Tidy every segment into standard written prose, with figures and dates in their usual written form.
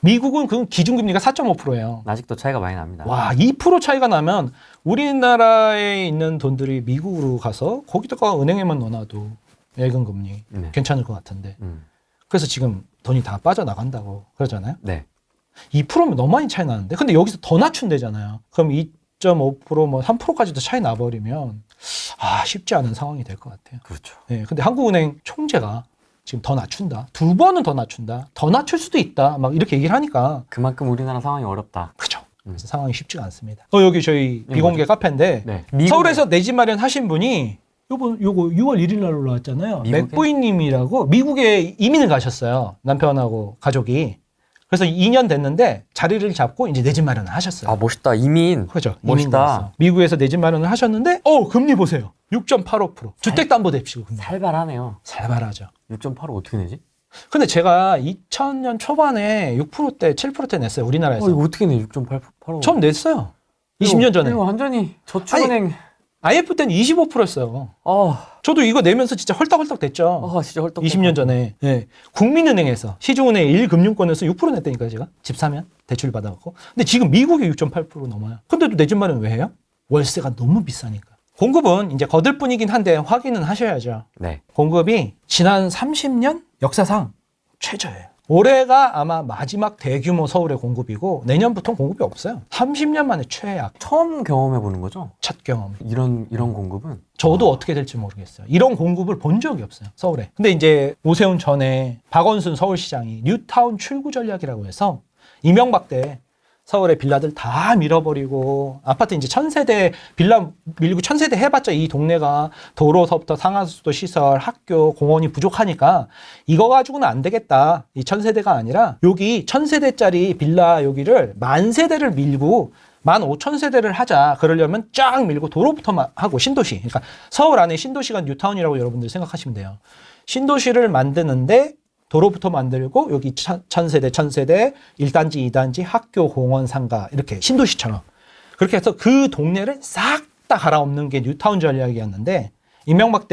미국은 그 기준금리가 4.5%예요. 아직도 차이가 많이 납니다. 와, 2% 차이가 나면 우리나라에 있는 돈들이 미국으로 가서 거기다가 은행에만 넣어놔도 예금금리 네. 괜찮을 것 같은데. 그래서 지금 돈이 다 빠져나간다고 그러잖아요. 네. 2%면 너무 많이 차이 나는데. 근데 여기서 더 낮춘대잖아요. 그럼 2.5% 뭐 3%까지도 차이 나버리면 쉽지 않은 상황이 될 것 같아요. 그렇죠. 네, 근데 한국은행 총재가 지금 더 낮춘다. 2번은 더 낮춘다. 더 낮출 수도 있다. 막 이렇게 얘기를 하니까. 그만큼 우리나라 상황이 어렵다. 그죠. 그래서 상황이 쉽지가 않습니다. 여기 저희 비공개 뭐죠? 카페인데 네. 서울에서 내 집 마련하신 분이 요거 6월 1일 날 올라왔잖아요. 미국에? 맥보이님이라고 미국에 이민을 가셨어요. 남편하고 가족이. 그래서 2년 됐는데 자리를 잡고 이제 내 집 마련을 하셨어요. 아, 멋있다. 이민. 그죠. 멋있다. 미국에서 내 집 마련을 하셨는데 금리 보세요. 6.85%. 주택담보대출 금리. 살벌하네요. 살벌하죠. 6.85 어떻게 내지? 근데 제가 2000년 초반에 6%대, 7%대 냈어요. 우리나라에서. 이거 어떻게 내? 6.85. 처음 냈어요. 20년 전에. 이거 완전히 저축은행. IF 때는 25%였어요. 저도 이거 내면서 진짜 헐떡헐떡 됐죠. 진짜 헐떡. 20년 전에. 네. 국민은행에서, 시중은행 1금융권에서 6% 냈다니까요, 제가. 집 사면 대출 받아갖고. 근데 지금 미국이 6.8% 넘어요. 근데도 내 집 마련 왜 해요? 월세가 너무 비싸니까. 공급은 이제 거들뿐이긴 한데 확인은 하셔야죠. 네. 공급이 지난 30년 역사상 최저예요. 올해가 아마 마지막 대규모 서울의 공급이고 내년부터 공급이 없어요. 30년 만에 최악. 처음 경험해 보는 거죠? 첫 경험. 이런 공급은? 저도 어떻게 될지 모르겠어요. 이런 공급을 본 적이 없어요. 서울에. 근데 이제 오세훈 전에 박원순 서울시장이 뉴타운 출구 전략이라고 해서 이명박 때 서울의 빌라들 다 밀어버리고 아파트 이제 1000세대 빌라 밀고 1000세대 해봤자 이 동네가 도로서부터 상하수도 시설, 학교, 공원이 부족하니까 이거 가지고는 안 되겠다. 이 1000세대가 아니라 여기 1000세대짜리 빌라 여기를 10,000세대를 밀고 15,000세대를 하자. 그러려면 쫙 밀고 도로부터 하고 신도시. 그러니까 서울 안에 신도시가 뉴타운이라고 여러분들 생각하시면 돼요. 신도시를 만드는데 도로부터 만들고 여기 1000세대, 1000세대, 1단지, 2단지, 학교, 공원, 상가 이렇게 신도시처럼 그렇게 해서 그 동네를 싹 다 갈아엎는 게 뉴타운 전략이었는데 이명박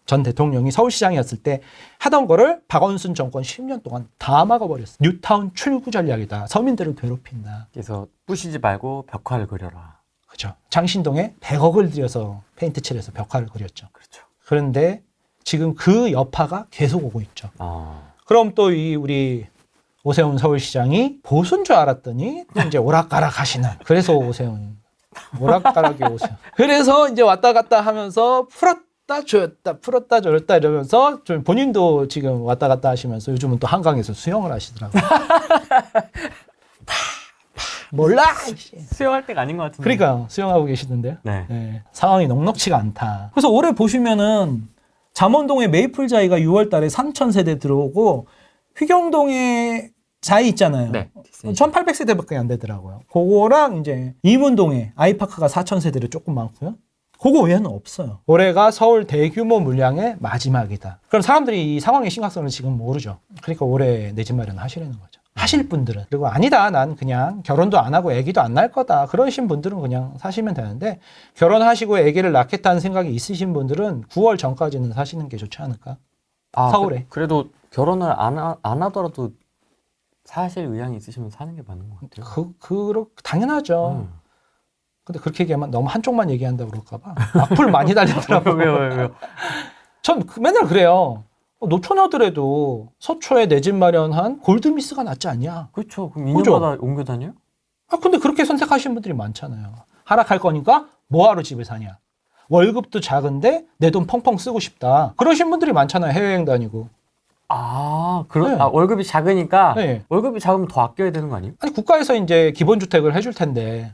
전 대통령이 서울시장이었을 때 하던 거를 박원순 정권 10년 동안 다 막아버렸어요. 뉴타운 출구 전략이다. 서민들을 괴롭힌다. 그래서 부시지 말고 벽화를 그려라. 그렇죠. 장신동에 100억을 들여서 페인트 칠해서 벽화를 그렸죠. 그렇죠. 그런데 지금 그 여파가 계속 오고 있죠. 그럼 또 우리 오세훈 서울시장이 보수인 줄 알았더니 또 이제 오락가락 하시는. 그래서 오세훈. 오락가락이 오세훈. 그래서 이제 왔다 갔다 하면서 풀었다 줬다 이러면서 좀 본인도 지금 왔다 갔다 하시면서 요즘은 또 한강에서 수영을 하시더라고요. 몰라. 수영할 때가 아닌 것 같은데. 그러니까 수영하고 계시던데요. 네. 네. 상황이 녹록치가 않다. 그래서 올해 보시면은 잠원동에 메이플자이가 6월 달에 3,000세대 들어오고 휘경동에 자이 있잖아요. 네. 1,800세대밖에 안 되더라고요. 그거랑 이제 이문동에 아이파크가 4,000세대로 조금 많고요. 그거 외에는 없어요. 올해가 서울 대규모 물량의 마지막이다. 그럼 사람들이 이 상황의 심각성을 지금 모르죠. 그러니까 올해 내 집 마련 하시려는 거죠. 하실 분들은. 그리고 아니다. 난 그냥 결혼도 안 하고 아기도 안 낳을 거다. 그러신 분들은 그냥 사시면 되는데 결혼하시고 아기를 낳겠다는 생각이 있으신 분들은 9월 전까지는 사시는 게 좋지 않을까? 서울에. 그래도 결혼을 안 하더라도 사실 의향이 있으시면 사는 게 맞는 것 같아요. 당연하죠. 근데 그렇게 얘기하면 너무 한쪽만 얘기한다고 그럴까봐 악플 많이 달리더라고요. 왜요? 전 맨날 그래요. 노처녀들에도 서초에 내 집 마련한 골드미스가 낫지 않냐? 그렇죠. 그럼 2년마다 옮겨 다녀요? 근데 그렇게 선택하시는 분들이 많잖아요. 하락할 거니까 뭐하러 집을 사냐? 월급도 작은데 내 돈 펑펑 쓰고 싶다. 그러신 분들이 많잖아요. 해외여행 다니고. 네. 월급이 작으니까 네. 월급이 작으면 더 아껴야 되는 거 아니에요? 아니 국가에서 이제 기본주택을 해줄 텐데.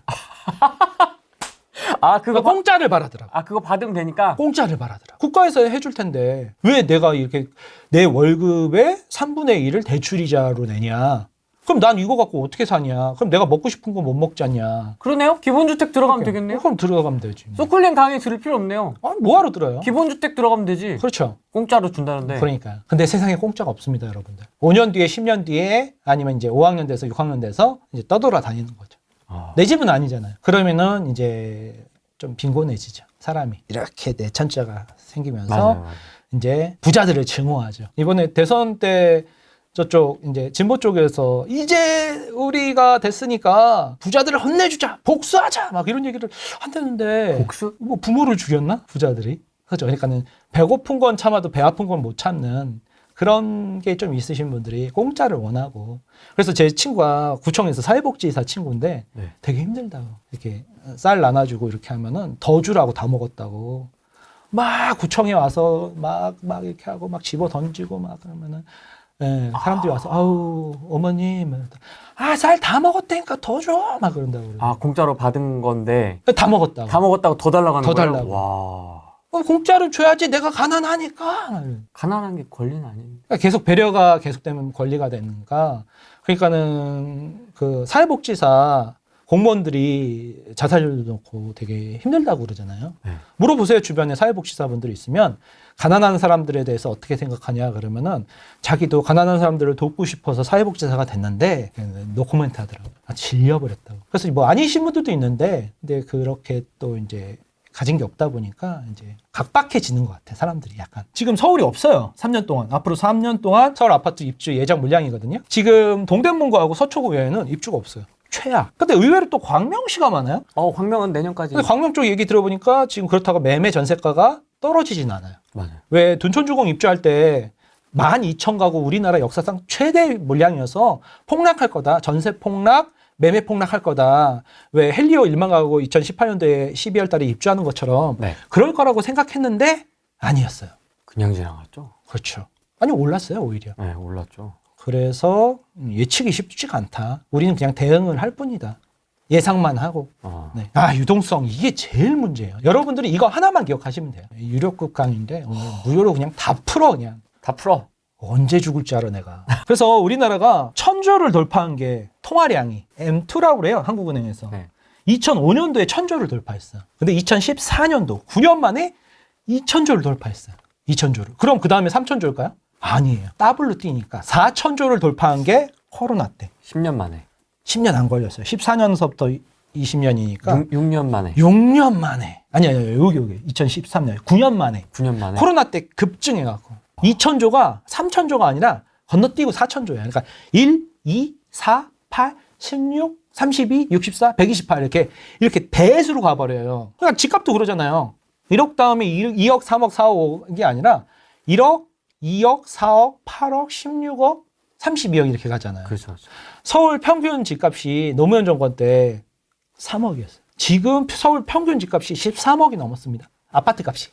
그거 공짜를 바라더라고. 그거 받으면 되니까? 공짜를 바라더라고. 국가에서 해줄 텐데 왜 내가 이렇게 내 월급의 3분의 1을 대출이자로 내냐? 그럼 난 이거 갖고 어떻게 사냐? 그럼 내가 먹고 싶은 거 못 먹잖냐? 그러네요. 기본주택 들어가면 되겠네요. 그럼 들어가면 되지. 소클린 강의 들을 필요 없네요. 뭐하러 들어요? 기본주택 들어가면 되지. 그렇죠. 공짜로 준다는데. 그러니까. 근데 세상에 공짜가 없습니다, 여러분들. 5년 뒤에, 10년 뒤에 아니면 이제 5학년 돼서 6학년 돼서 이제 떠돌아 다니는 거죠. 내 집은 아니잖아요. 그러면은 이제 좀 빈곤해지죠. 사람이. 이렇게 내천자가 생기면서 맞아요. 이제 부자들을 증오하죠. 이번에 대선 때 저쪽 이제 진보 쪽에서 이제 우리가 됐으니까 부자들을 혼내주자, 복수하자, 막 이런 얘기를 한다는데 복수? 뭐 부모를 죽였나 부자들이? 그죠? 그러니까는 배고픈 건 참아도 배 아픈 건 못 참는 그런 게 좀 있으신 분들이 공짜를 원하고 그래서 제 친구가 구청에서 사회복지사 친구인데 네. 되게 힘들다고 이렇게 쌀 나눠주고 이렇게 하면은 더 주라고 다 먹었다고 막 구청에 와서 막 이렇게 하고 막 집어 던지고 막 그러면은 예, 사람들이 와서 아우 어머님 쌀 다 먹었다니까 더 줘 막 그런다고 그래요. 아, 공짜로 받은 건데 다 먹었다고. 다 먹었다고 더 달라고 하는 더 거예요? 달라고. 와. 공짜로 줘야지 내가 가난하니까. 가난한 게 권리는 아닌데. 그러니까 계속 배려가 계속되면 권리가 되는가. 그러니까는 그 사회복지사 공무원들이 자살률도 높고 되게 힘들다고 그러잖아요. 네. 물어보세요. 주변에 사회복지사분들이 있으면 가난한 사람들에 대해서 어떻게 생각하냐 그러면은 자기도 가난한 사람들을 돕고 싶어서 사회복지사가 됐는데 노코멘트 하더라고요. 질려버렸다고. 그래서 뭐 아니신 분들도 있는데 근데 그렇게 또 이제 가진 게 없다 보니까 이제 각박해지는 것 같아 사람들이 약간. 지금 서울이 없어요. 3년 동안. 앞으로 3년 동안 서울 아파트 입주 예정 물량이거든요. 지금 동대문구하고 서초구 외에는 입주가 없어요. 최악. 근데 의외로 또 광명시가 많아요. 광명은 내년까지. 근데 광명 쪽 얘기 들어보니까 지금 그렇다고 매매 전세가가 떨어지진 않아요. 맞아요. 왜 둔촌주공 입주할 때 12,000가구 우리나라 역사상 최대 물량이어서 폭락할 거다. 전세 폭락, 매매 폭락할 거다. 왜 헬리오 1만 가구 2018년도에 12월 달에 입주하는 것처럼 네. 그럴 거라고 생각했는데 아니었어요. 그냥 지나갔죠? 그렇죠. 아니 올랐어요 오히려. 네, 올랐죠. 그래서 예측이 쉽지가 않다. 우리는 그냥 대응을 할 뿐이다. 예상만 하고. 네. 유동성 이게 제일 문제예요. 여러분들이 이거 하나만 기억하시면 돼요. 유료급 강의인데 오늘 무료로 그냥 다 풀어 그냥. 다 풀어. 언제 죽을 줄 알아 내가. 그래서 우리나라가 1,000조를 돌파한 게 통화량이 M2라고 그래요. 한국은행에서. 네. 2005년도에 1,000조를 돌파했어요. 근데 2014년도 9년 만에 2,000조를 돌파했어요. 2,000조를. 그럼 그 다음에 3,000조일까요? 아니에요. 더블로 뛰니까 4,000조를 돌파한 게 코로나 때. 10년 만에. 10년 안 걸렸어요. 14년서부터 20년이니까 6년 만에. 6년 만에. 아니 여기 2013년 9년 만에. 9년 만에. 코로나 때 급증해갖고 2,000조가 3,000조가 아니라 건너뛰고 4,000조야. 그러니까 1, 2, 4, 8, 16, 32, 64, 128 이렇게 배수로 가버려요. 그러니까 집값도 그러잖아요. 1억 다음에 2억, 3억, 4억 이게 아니라 1억, 2억, 4억, 8억, 16억, 32억 이렇게 가잖아요. 그렇죠. 서울 평균 집값이 노무현 정권 때 3억이었어요. 지금 서울 평균 집값이 13억이 넘었습니다. 아파트 값이.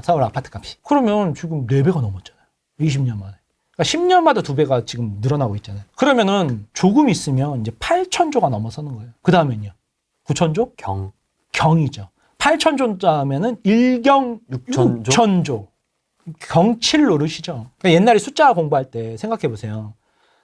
서울 아파트 값이. 그러면 지금 4배가 넘었잖아요. 20년 만에. 그러니까 10년마다 2배가 지금 늘어나고 있잖아요. 그러면은 조금 있으면 이제 8,000조가 넘어서는 거예요. 그 다음엔요. 9,000조? 경이죠. 8,000조 다음에는 1경 6,000조. 경칠 노릇이죠. 그러니까 옛날에 숫자 공부할 때 생각해 보세요.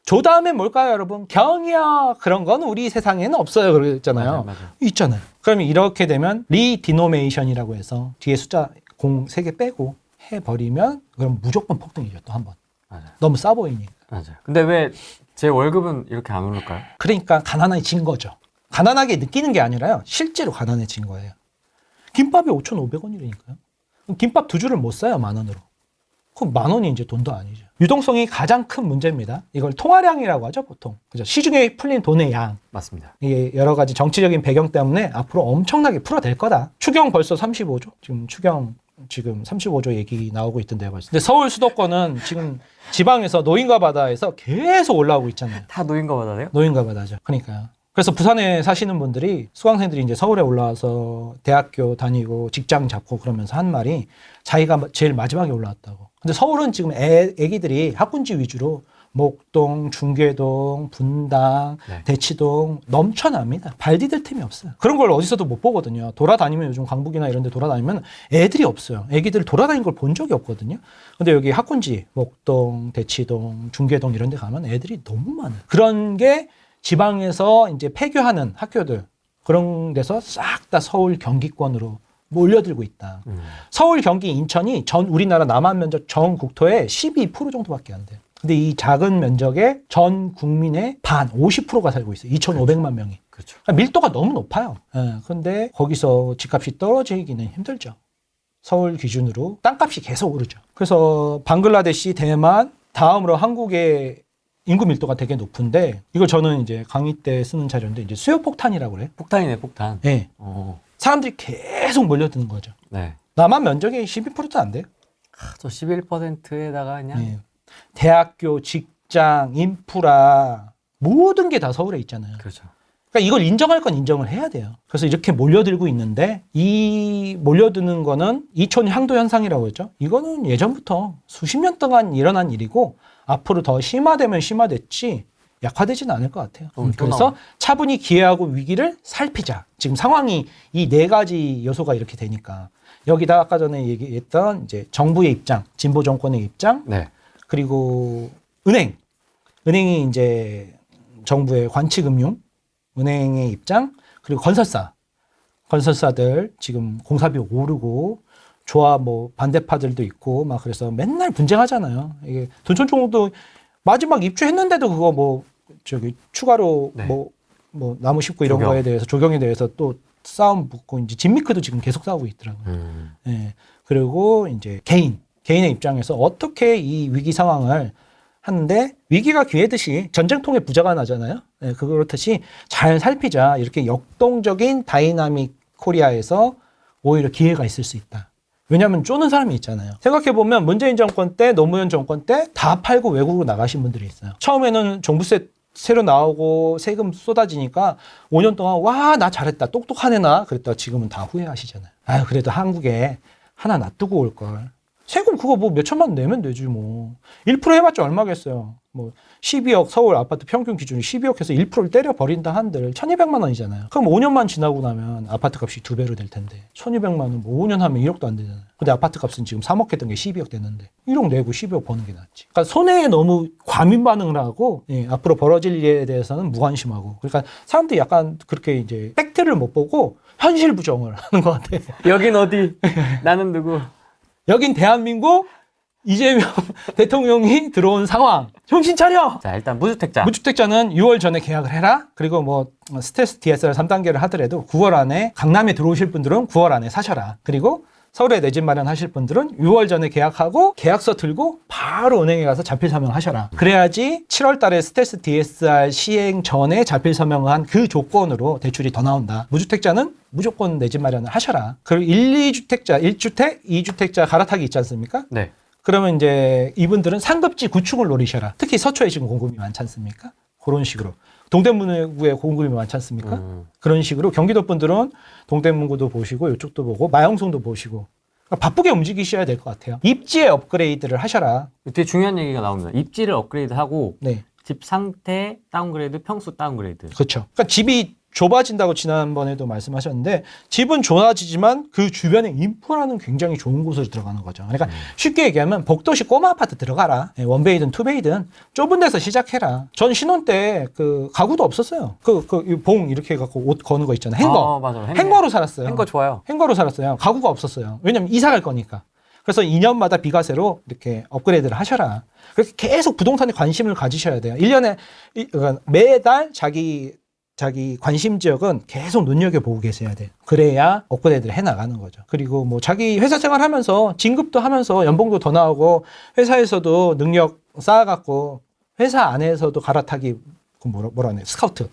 조 다음에 뭘까요, 여러분? 경이요. 그런 건 우리 세상에는 없어요. 그랬잖아요. 맞아요. 있잖아요. 그러면 이렇게 되면 리디노메이션이라고 해서 뒤에 숫자 0 3개 빼고 해버리면 그럼 무조건 폭등이죠. 또 한 번. 맞아요. 너무 싸 보이니까. 맞아요. 근데 왜 제 월급은 이렇게 안 오를까요? 그러니까 가난해진 거죠. 가난하게 느끼는 게 아니라요. 실제로 가난해진 거예요. 김밥이 5,500원이라니까요. 김밥 2줄을 못 사요. 10,000원으로. 그럼 10,000원이 이제 돈도 아니죠. 유동성이 가장 큰 문제입니다. 이걸 통화량이라고 하죠, 보통. 그죠? 시중에 풀린 돈의 양. 맞습니다. 이게 여러 가지 정치적인 배경 때문에 앞으로 엄청나게 풀어댈 거다. 추경 벌써 35조? 지금 추경 지금 35조 얘기 나오고 있던데요. 벌써. 근데 서울 수도권은 지금 지방에서 노인과 바다에서 계속 올라오고 있잖아요. 다 노인과 바다네요? 노인과 바다죠. 그러니까요. 그래서 부산에 사시는 분들이 수강생들이 이제 서울에 올라와서 대학교 다니고 직장 잡고 그러면서 한 말이 자기가 제일 마지막에 올라왔다고. 근데 서울은 지금 애기들이 학군지 위주로 목동, 중계동, 분당, 네. 대치동 넘쳐납니다. 발 디딜 틈이 없어요. 그런 걸 어디서도 못 보거든요. 돌아다니면 요즘 강북이나 이런 데 돌아다니면 애들이 없어요. 애기들 돌아다니는 걸 본 적이 없거든요. 근데 여기 학군지, 목동, 대치동, 중계동 이런 데 가면 애들이 너무 많아요. 그런 게 지방에서 이제 폐교하는 학교들 그런 데서 싹 다 서울 경기권으로 몰려들고 있다. 서울, 경기, 인천이 전 우리나라 남한 면적 전 국토의 12% 정도밖에 안 돼요. 근데 이 작은 면적에 전 국민의 반 50%가 살고 있어요. 2,500만 명이. 그렇죠. 그러니까 밀도가 너무 높아요. 그런데 거기서 집값이 떨어지기는 힘들죠. 서울 기준으로 땅값이 계속 오르죠. 그래서 방글라데시, 대만, 다음으로 한국의 인구 밀도가 되게 높은데 이걸 저는 이제 강의 때 쓰는 자료인데 이제 수요 폭탄이라고 그래요. 폭탄이네, 폭탄. 네. 어. 사람들이 계속 몰려드는 거죠. 네. 남한 면적이 12%도 안 돼요. 저 11%에다가 그냥 네. 대학교, 직장, 인프라 모든 게 다 서울에 있잖아요. 그렇죠. 그러니까 이걸 인정할 건 인정을 해야 돼요. 그래서 이렇게 몰려들고 있는데 이 몰려드는 거는 이촌 향도 현상이라고 했죠. 이거는 예전부터 수십 년 동안 일어난 일이고 앞으로 더 심화되면 심화됐지 약화되지는 않을 것 같아요. 그래서 차분히 기회하고 위기를 살피자. 지금 상황이 이 네 가지 요소가 이렇게 되니까 여기다 아까 전에 얘기했던 이제 정부의 입장, 진보 정권의 입장, 네. 그리고 은행이 이제 정부의 관치금융, 은행의 입장, 그리고 건설사들 지금 공사비 오르고 조합 뭐 반대파들도 있고 막 그래서 맨날 분쟁하잖아요. 이게 둔촌총도 마지막 입주했는데도 그거 뭐 저기 추가로 네. 뭐 나무 심고 이런 조경. 거에 대해서 조경에 대해서 또 싸움 붙고 이제 진미크도 지금 계속 싸우고 있더라고요. 예. 그리고 이제 개인의 입장에서 어떻게 이 위기 상황을 하는데 위기가 기회듯이 전쟁통에 부자가 나잖아요. 예, 그렇듯이 잘 살피자. 이렇게 역동적인 다이나믹 코리아에서 오히려 기회가 있을 수 있다. 왜냐하면 쪼는 사람이 있잖아요. 생각해보면 문재인 정권 때, 노무현 정권 때 다 팔고 외국으로 나가신 분들이 있어요. 처음에는 종부세 새로 나오고 세금 쏟아지니까 5년 동안 와, 나 잘했다. 똑똑한 애나 그랬다가 지금은 다 후회하시잖아요. 아유, 그래도 한국에 하나 놔두고 올 걸. 세금 그거 뭐 몇 천만 원 내면 되지 뭐. 1% 해봤자 얼마겠어요. 뭐 12억 서울 아파트 평균 기준이 12억 해서 1%를 때려버린다 한들 1200만 원이잖아요. 그럼 5년만 지나고 나면 아파트 값이 2배로 될 텐데 1200만 원 뭐 5년 하면 1억도 안 되잖아요. 근데 아파트 값은 지금 3억 했던 게 12억 됐는데 1억 내고 12억 버는 게 낫지. 그러니까 손해에 너무 과민 반응을 하고 앞으로 벌어질 일에 대해서는 무관심하고 그러니까 사람들이 약간 그렇게 이제 팩트를 못 보고 현실 부정을 하는 것 같아요. 여긴 어디? 나는 누구? 여긴 대한민국 이재명 대통령이 들어온 상황. 정신 차려! 자, 일단 무주택자. 무주택자는 6월 전에 계약을 해라. 그리고 뭐 스트레스 DSR 3단계를 하더라도 9월 안에 강남에 들어오실 분들은 9월 안에 사셔라. 그리고 서울에 내 집 마련하실 분들은 6월 전에 계약하고 계약서 들고 바로 은행에 가서 자필 서명하셔라. 그래야지 7월 달에 스트레스 DSR 시행 전에 자필 서명을 한 그 조건으로 대출이 더 나온다. 무주택자는 무조건 내 집 마련을 하셔라. 그리고 1주택자 2주택자 갈아타기 있지 않습니까? 네. 그러면 이제 이분들은 상급지 구축을 노리셔라. 특히 서초에 지금 공급이 많지 않습니까? 그런 식으로. 동대문구에 공급이 많지 않습니까? 그런 식으로 경기도 분들은 동대문구도 보시고 이쪽도 보고 마영송도 보시고 그러니까 바쁘게 움직이셔야 될 것 같아요. 입지의 업그레이드를 하셔라. 되게 중요한 얘기가 나옵니다. 입지를 업그레이드하고 네, 집 상태 다운그레이드, 평수 다운그레이드. 그렇죠. 그러니까 집이 좁아진다고 지난번에도 말씀하셨는데 집은 좁아지지만 그 주변에 인프라는 굉장히 좋은 곳으로 들어가는 거죠. 그러니까 쉽게 얘기하면 복도시 꼬마 아파트 들어가라. 원베이든 투베이든 좁은 데서 시작해라. 전 신혼 때 그 가구도 없었어요. 봉 이렇게 해갖고 옷 거는 거 있잖아요. 행거. 맞아요. 행거로 살았어요. 행거 좋아요. 행거로 살았어요. 가구가 없었어요. 왜냐면 이사 갈 거니까. 그래서 2년마다 비과세로 이렇게 업그레이드를 하셔라. 그렇게 계속 부동산에 관심을 가지셔야 돼요. 1년에 그러니까 매달 자기 관심 지역은 계속 눈여겨보고 계셔야 돼요. 그래야 업그레이드를 해나가는 거죠. 그리고 뭐 자기 회사 생활하면서 진급도 하면서 연봉도 더 나오고 회사에서도 능력 쌓아갖고 회사 안에서도 갈아타기 뭐라 하네 스카우트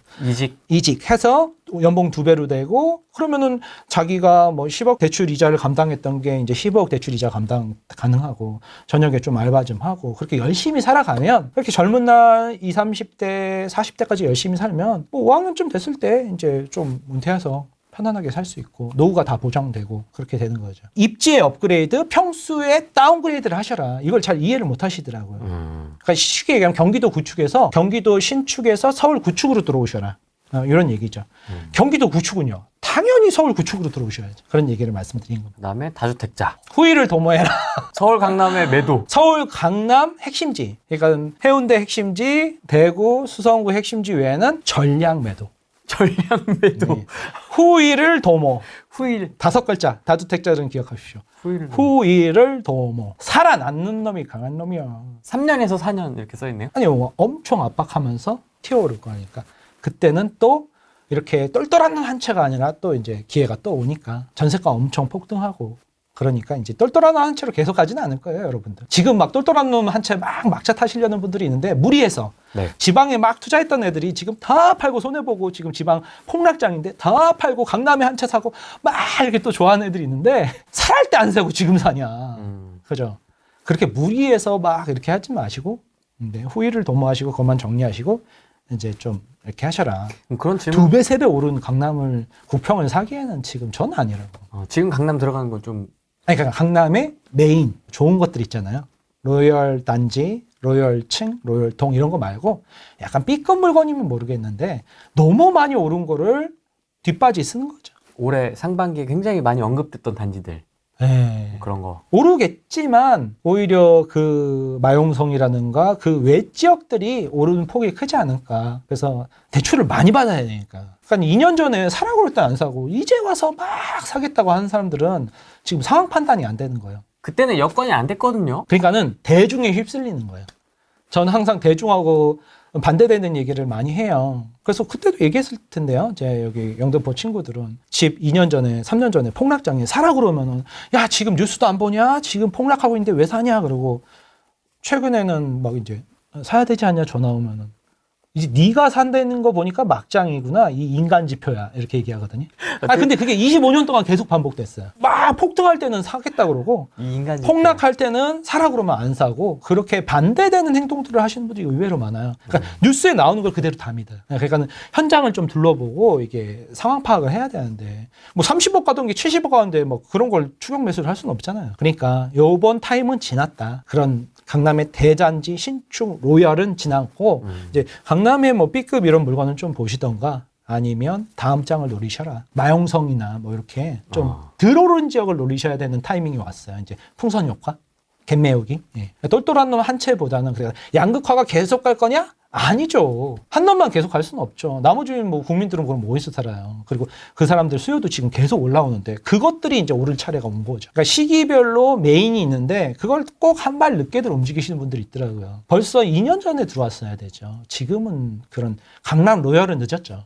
이직해서 연봉 2배로 되고 그러면은 자기가 뭐 10억 대출 이자를 감당했던 게 이제 15억 대출 이자 감당 가능하고 저녁에 좀 알바 좀 하고 그렇게 열심히 살아가면 그렇게 젊은 날 20, 30대 40대까지 열심히 살면 뭐 5학년쯤 됐을 때 이제 좀 은퇴해서 편안하게 살 수 있고 노후가 다 보장되고 그렇게 되는 거죠. 입지의 업그레이드, 평수의 다운그레이드를 하셔라. 이걸 잘 이해를 못 하시더라고요. 그러니까 쉽게 얘기하면 경기도 구축에서 경기도 신축에서 서울 구축으로 들어오셔라. 이런 얘기죠. 경기도 구축은요. 당연히 서울 구축으로 들어오셔야죠. 그런 얘기를 말씀드린 겁니다. 그다음에 다주택자. 후위를 도모해라. 서울 강남의 매도. 서울 강남 핵심지. 그러니까 해운대 핵심지, 대구, 수성구 핵심지 외에는 전량 매도. 전량 매도. 네. 후위를 도모. 후일. 5글자. 다주택자는 기억하십시오. 후위를 도모. 살아남는 놈이 강한 놈이야. 3년에서 4년 이렇게 써있네요. 아니, 뭐 엄청 압박하면서 튀어오를 거니까. 그때는 또 이렇게 똘똘한 한 채가 아니라 또 이제 기회가 또 오니까 전세가 엄청 폭등하고 그러니까 이제 똘똘한 놈 한 채로 계속 가지는 않을 거예요, 여러분들. 지금 막 똘똘한 놈 한 채 막 막차 타시려는 분들이 있는데 무리해서 네. 지방에 막 투자했던 애들이 지금 다 팔고 손해보고 지금 지방 폭락장인데 다 팔고 강남에 한 채 사고 막 이렇게 또 좋아하는 애들이 있는데 살할 때 안 사고 지금 사냐. 그죠? 그렇게 무리해서 막 이렇게 하지 마시고 후위를 도모하시고 그것만 정리하시고 이제 좀 이렇게 하셔라. 그런 질문. 2배, 3배 오른 강남을 국평을 사기에는 지금 전 아니라고. 지금 강남 들어가는 건 좀. 아니, 그러니까 강남의 메인 좋은 것들 있잖아요. 로열 단지, 로열층, 로열동 이런 거 말고 약간 B급 물건이면 모르겠는데 너무 많이 오른 거를 뒷바지 쓰는 거죠. 올해 상반기에 굉장히 많이 언급됐던 단지들. 네. 그런 거. 오르겠지만 오히려 그 마용성이라든가 그 외 지역들이 오르는 폭이 크지 않을까. 그래서 대출을 많이 받아야 되니까. 그러니까 2년 전에 사라고 그럴 때 안 사고 이제 와서 막 사겠다고 하는 사람들은 지금 상황 판단이 안 되는 거예요. 그때는 여건이 안 됐거든요. 그러니까는 대중에 휩쓸리는 거예요. 저는 항상 대중하고 반대되는 얘기를 많이 해요. 그래서 그때도 얘기했을 텐데요. 제 여기 영등포 친구들은 집 2년 전에, 3년 전에 폭락장에 사라 그러면은 야, 지금 뉴스도 안 보냐? 지금 폭락하고 있는데 왜 사냐? 그러고 최근에는 막 이제 사야 되지 않냐? 전화 오면은 이제 네가 산다는 거 보니까 막장이구나. 이 인간 지표야. 이렇게 얘기하거든요. 아, 근데 그게 25년 동안 계속 반복됐어요. 막 폭등할 때는 사겠다 그러고 이 인간이 폭락할 때는 사라 그러면 안 사고 그렇게 반대되는 행동들을 하시는 분들이 의외로 많아요. 그러니까 뉴스에 나오는 걸 그대로 다 믿어요. 그러니까 현장을 좀 둘러보고 이게 상황 파악을 해야 되는데 뭐 30억 가던 게 70억 가는데 뭐 그런 걸 추격 매수를 할 수는 없잖아요. 그러니까 요번 타임은 지났다. 그런 강남의 대잔지, 신축, 로열은 지났고 이제 강남의 뭐 B급 이런 물건은 좀 보시던가 아니면 다음 장을 노리셔라. 마용성이나 뭐 이렇게 좀 덜 오른 지역을 노리셔야 되는 타이밍이 왔어요. 이제 풍선 효과, 갯매우기. 예. 똘똘한 놈 한 채보다는 그래서 양극화가 계속 갈 거냐? 아니죠. 한 놈만 계속 갈 수는 없죠. 나머지 뭐 국민들은 그럼 어디서 살아요? 그리고 그 사람들 수요도 지금 계속 올라오는데 그것들이 이제 오를 차례가 온 거죠. 그러니까 시기별로 메인이 있는데 그걸 꼭 한 발 늦게들 움직이시는 분들이 있더라고요. 벌써 2년 전에 들어왔어야 되죠. 지금은 그런 강남 로열은 늦었죠.